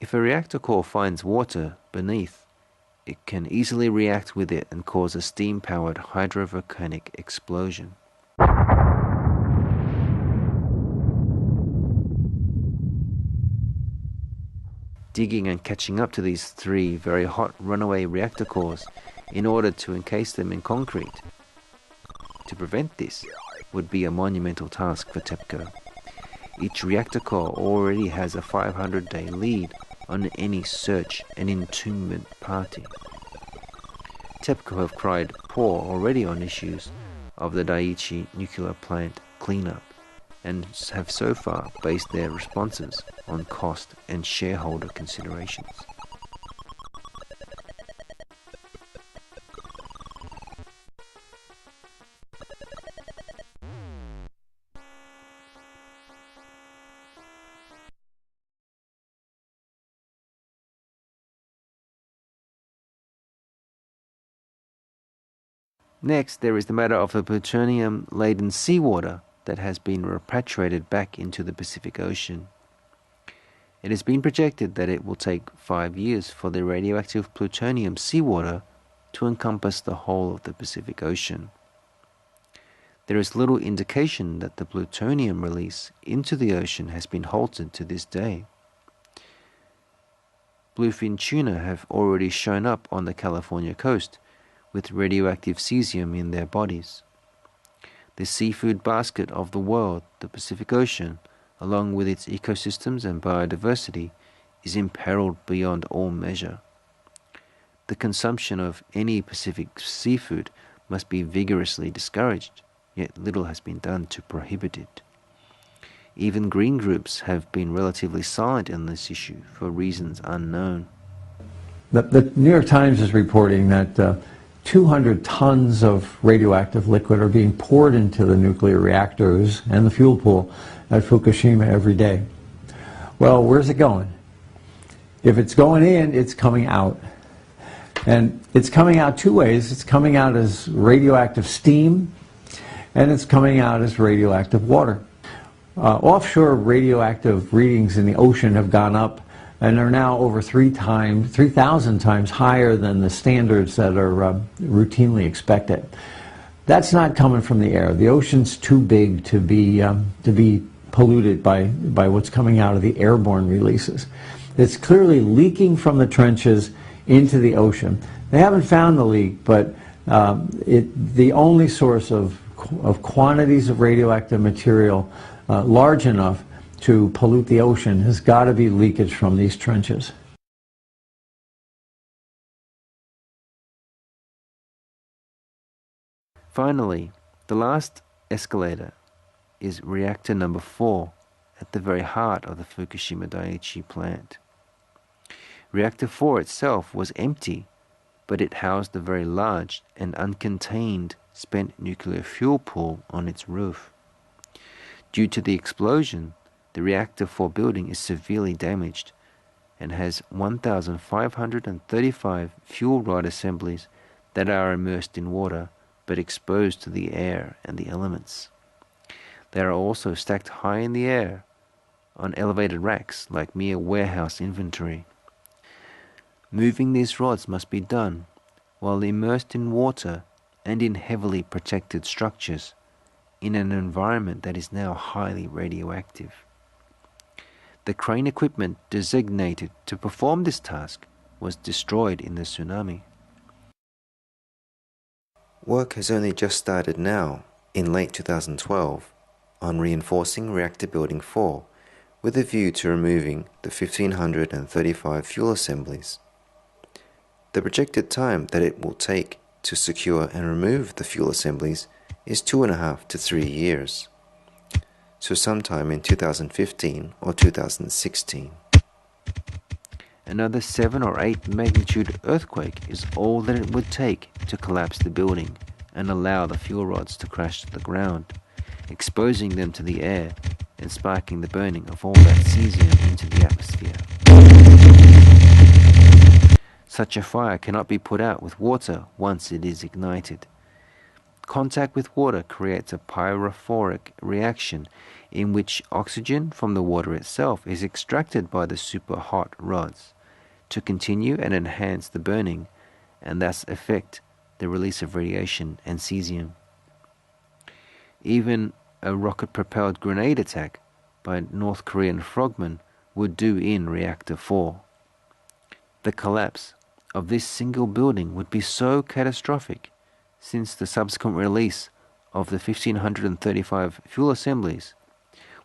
If a reactor core finds water beneath, it can easily react with it and cause a steam-powered hydrovolcanic explosion. Digging and catching up to these 3 very hot runaway reactor cores in order to encase them in concrete. To prevent this would be a monumental task for TEPCO. Each reactor core already has a 500-day lead on any search and entombment party. TEPCO have cried poor already on issues of the Daiichi nuclear plant cleanup, and have so far based their responses on cost and shareholder considerations. Next, there is the matter of the plutonium-laden seawater that has been repatriated back into the Pacific Ocean. It has been projected that it will take 5 years for the radioactive plutonium seawater to encompass the whole of the Pacific Ocean. There is little indication that the plutonium release into the ocean has been halted to this day. Bluefin tuna have already shown up on the California coast with radioactive cesium in their bodies. The seafood basket of the world, the Pacific Ocean, along with its ecosystems and biodiversity, is imperiled beyond all measure. The consumption of any Pacific seafood must be vigorously discouraged, yet little has been done to prohibit it. Even green groups have been relatively silent on this issue for reasons unknown. The New York Times is reporting that 200 tons of radioactive liquid are being poured into the nuclear reactors and the fuel pool at Fukushima every day. Well, where's it going? If it's going in, it's coming out. And it's coming out 2 ways. It's coming out as radioactive steam, and it's coming out as radioactive water. Offshore radioactive readings in the ocean have gone up and are now over 3,000 times higher than the standards that are routinely expected. That's not coming from the air. The ocean's too big to be polluted by what's coming out of the airborne releases. It's clearly leaking from the trenches into the ocean. They haven't found the leak, but the only source of quantities of radioactive material large enough to pollute the ocean has got to be leakage from these trenches. Finally, the last escalator is reactor number 4 at the very heart of the Fukushima Daiichi plant. Reactor 4 itself was empty, but it housed a very large and uncontained spent nuclear fuel pool on its roof. Due to the explosion, the Reactor 4 building is severely damaged and has 1,535 fuel rod assemblies that are immersed in water but exposed to the air and the elements. They are also stacked high in the air on elevated racks like mere warehouse inventory. Moving these rods must be done while immersed in water and in heavily protected structures in an environment that is now highly radioactive. The crane equipment designated to perform this task was destroyed in the tsunami. Work has only just started now, in late 2012, on reinforcing Reactor Building 4 with a view to removing the 1,535 fuel assemblies. The projected time that it will take to secure and remove the fuel assemblies is 2.5 to 3 years. So sometime in 2015 or 2016. Another 7 or 8 magnitude earthquake is all that it would take to collapse the building and allow the fuel rods to crash to the ground, exposing them to the air and sparking the burning of all that cesium into the atmosphere. Such a fire cannot be put out with water once it is ignited. Contact with water creates a pyrophoric reaction in which oxygen from the water itself is extracted by the super hot rods to continue and enhance the burning and thus affect the release of radiation and cesium. Even a rocket-propelled grenade attack by North Korean frogmen would do in Reactor 4. The collapse of this single building would be so catastrophic, since the subsequent release of the 1,535 fuel assemblies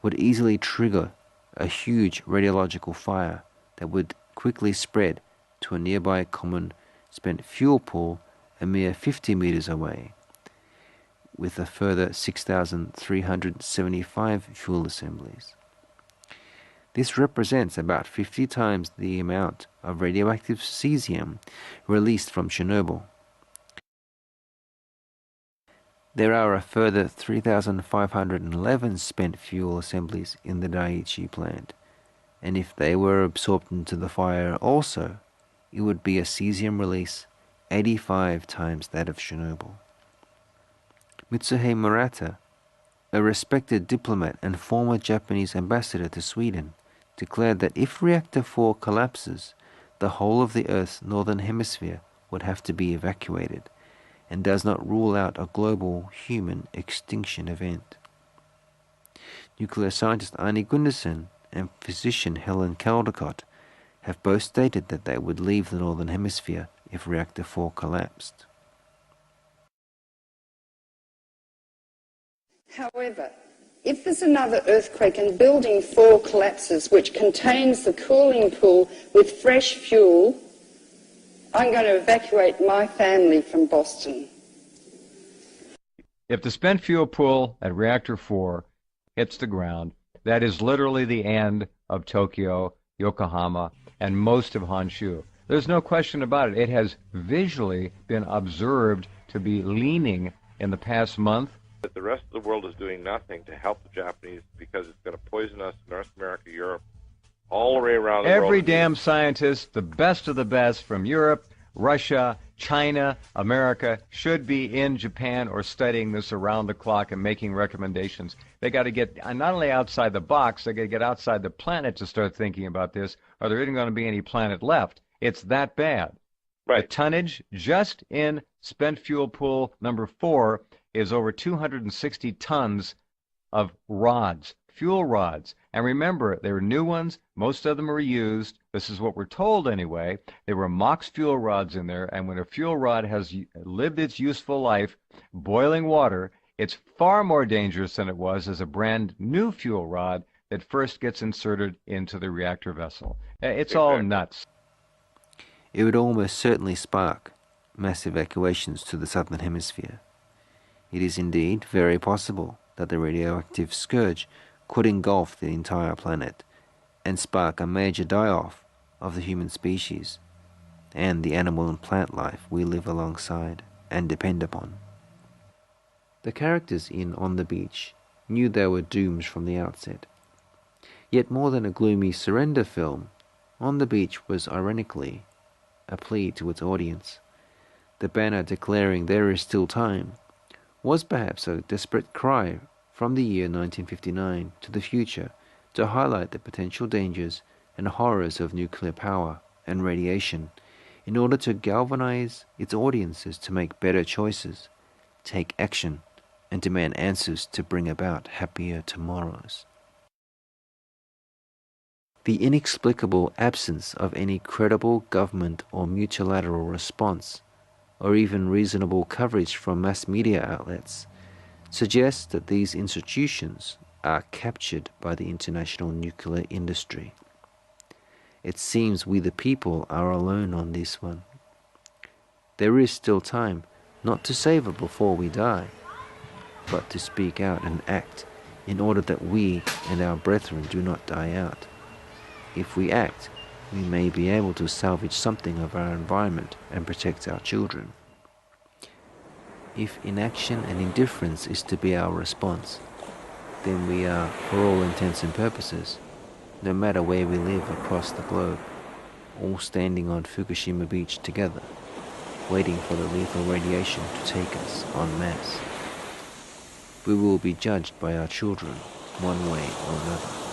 would easily trigger a huge radiological fire that would quickly spread to a nearby common spent fuel pool a mere 50 meters away, with a further 6,375 fuel assemblies. This represents about 50 times the amount of radioactive cesium released from Chernobyl. There are a further 3,511 spent fuel assemblies in the Daiichi plant, and if they were absorbed into the fire also, it would be a cesium release 85 times that of Chernobyl. Mitsuhei Murata, a respected diplomat and former Japanese ambassador to Sweden, declared that if Reactor 4 collapses, the whole of the Earth's northern hemisphere would have to be evacuated, and does not rule out a global human extinction event. Nuclear scientist Arne Gundersen and physician Helen Caldicott have both stated that they would leave the northern hemisphere if Reactor 4 collapsed. However, if there's another earthquake and Building 4 collapses, which contains the cooling pool with fresh fuel, I'm going to evacuate my family from Boston. If the spent fuel pool at Reactor 4 hits the ground, that is literally the end of Tokyo, Yokohama, and most of Honshu. There's no question about it. It has visually been observed to be leaning in the past month. That the rest of the world is doing nothing to help the Japanese because it's going to poison us in North America, Europe, all the way around the world. Every damn scientist, the best of the best from Europe, Russia, China, America, should be in Japan or studying this around the clock and making recommendations. They got to get not only outside the box, they got to get outside the planet to start thinking about this, or there isn't going to be any planet left. It's that bad. Right. The tonnage just in spent fuel pool number 4 is over 260 tons of rods, fuel rods. And remember, they were new ones. Most of them are used. This is what we're told anyway. There were MOX fuel rods in there, and when a fuel rod has lived its useful life, boiling water, it's far more dangerous than it was as a brand new fuel rod that first gets inserted into the reactor vessel. It's all nuts. It would almost certainly spark mass evacuations to the southern hemisphere. It is indeed very possible that the radioactive scourge could engulf the entire planet and spark a major die-off of the human species and the animal and plant life we live alongside and depend upon. The characters in On the Beach knew they were doomed from the outset. Yet more than a gloomy surrender film, On the Beach was ironically a plea to its audience. The banner declaring there is still time was perhaps a desperate cry from the year 1959 to the future to highlight the potential dangers and horrors of nuclear power and radiation in order to galvanize its audiences to make better choices, take action, and demand answers to bring about happier tomorrows. The inexplicable absence of any credible government or multilateral response, or even reasonable coverage from mass media outlets, suggests that these institutions are captured by the international nuclear industry. It seems we the people are alone on this one. There is still time not to savor before we die, but to speak out and act in order that we and our brethren do not die out. If we act, we may be able to salvage something of our environment and protect our children. If inaction and indifference is to be our response, then we are, for all intents and purposes, no matter where we live across the globe, all standing on Fukushima Beach together, waiting for the lethal radiation to take us en masse. We will be judged by our children, one way or another.